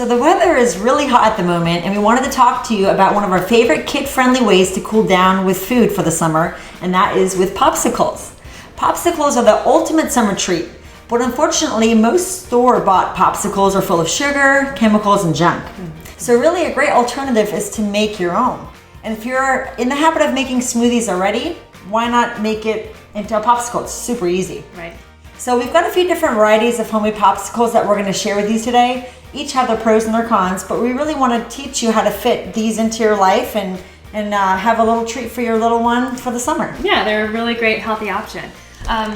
the weather is really hot at the moment, and we wanted to talk to you about one of our favorite kid-friendly ways to cool down with food for the summer, and that is with popsicles. Popsicles are the ultimate summer treat, but unfortunately, most store-bought popsicles are full of sugar, chemicals, and junk. So really a great alternative is to make your own. And if you're in the habit of making smoothies already, why not make it into a popsicle? It's super easy. Right. So we've got a few different varieties of homemade popsicles that we're going to share with you today. Each have their pros and their cons, but we really want to teach you how to fit these into your life and have a little treat for your little one for the summer. Yeah, they're a really great healthy option.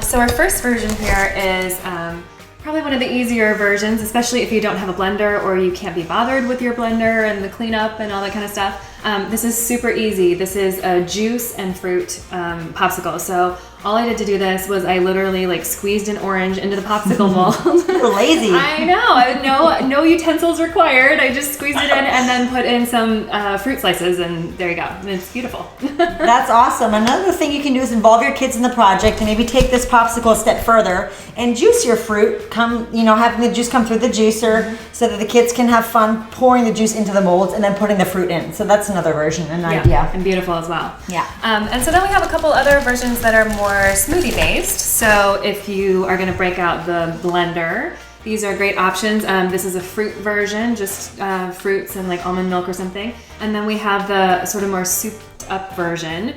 So our first version here is probably one of the easier versions, especially if you don't have a blender or you can't be bothered with your blender and the cleanup and all that kind of stuff. This is super easy. This is a juice and fruit popsicle. So all I did to do this was I literally like squeezed an orange into the popsicle mold. You're lazy. I know. No utensils required. I just squeezed it in and then put in some fruit slices, and there you go. And it's beautiful. That's awesome. Another thing you can do is involve your kids in the project and maybe take this popsicle a step further and juice your fruit. Having the juice come through the juicer so that the kids can have fun pouring the juice into the molds and then putting the fruit in. So that's another version, an idea. And beautiful as well. Yeah. And so then we have a couple other versions that are more smoothie based. So if you are going to break out the blender, these are great options. This is a fruit version, just fruits and like almond milk or something. And then we have the sort of more souped up version,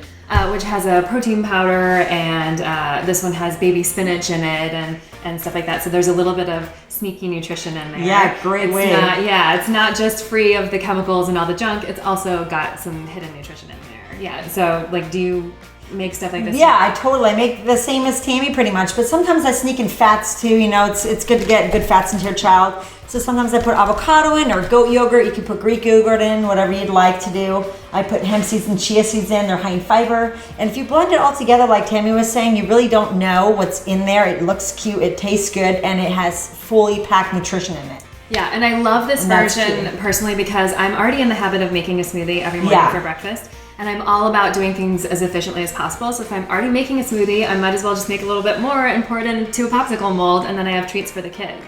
which has a protein powder, and this one has baby spinach in it and stuff like that. So there's a little bit of sneaky nutrition in there. Yeah, great way. It's not just free of the chemicals and all the junk. It's also got some hidden nutrition in there. Yeah. So like, do you make stuff like this? Yeah, I make the same as Tammy pretty much, but sometimes I sneak in fats too. It's good to get good fats into your child. So sometimes I put avocado in or goat yogurt. You can put Greek yogurt in, whatever you'd like to do. I put hemp seeds and chia seeds in. They're high in fiber. And if you blend it all together, like Tammy was saying, you really don't know what's in there. It looks cute, it tastes good, and it has fully packed nutrition in it. Yeah, and I love this version personally because I'm already in the habit of making a smoothie every morning for breakfast. And I'm all about doing things as efficiently as possible. So if I'm already making a smoothie, I might as well just make a little bit more and pour it into a popsicle mold, and then I have treats for the kids.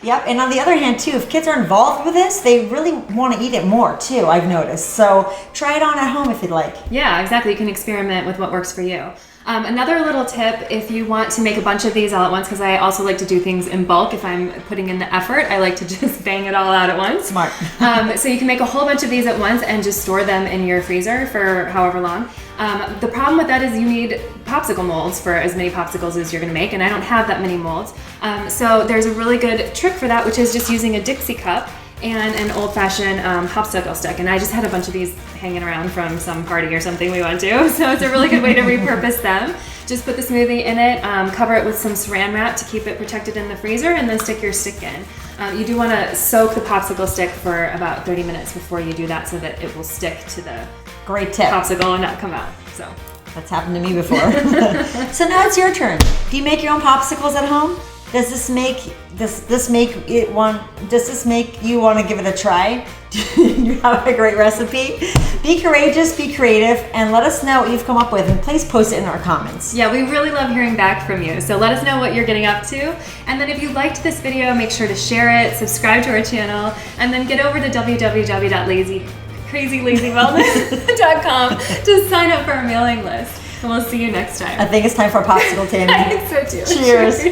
Yep, and on the other hand too, if kids are involved with this, they really want to eat it more too, I've noticed. So try it on at home if you'd like. Yeah, exactly. You can experiment with what works for you. Another little tip, if you want to make a bunch of these all at once, because I also like to do things in bulk. If I'm putting in the effort, I like to just bang it all out at once. Smart. So you can make a whole bunch of these at once and just store them in your freezer for however long. The problem with that is you need popsicle molds for as many popsicles as you're going to make, and I don't have that many molds. So there's a really good trick for that, which is just using a Dixie cup and an old-fashioned popsicle stick. And I just had a bunch of these hanging around from some party or something we went to, so it's a really good way to repurpose them. Just put the smoothie in it, cover it with some saran wrap to keep it protected in the freezer, and then stick your stick in. You do want to soak the popsicle stick for about 30 minutes before you do that so that it will stick to the Great tip. popsicle and not come out. So that's happened to me before. So now it's your turn. Do you make your own popsicles at home? Does this make you want to give it a try? Do you have a great recipe? Be courageous, be creative, and let us know what you've come up with, and please post it in our comments. Yeah, we really love hearing back from you. So let us know what you're getting up to. And then if you liked this video, make sure to share it, subscribe to our channel, and then get over to www.crazylazywellness.com to sign up for our mailing list. And we'll see you next time. I think it's time for a popsicle, Tammy. I think so too. Cheers.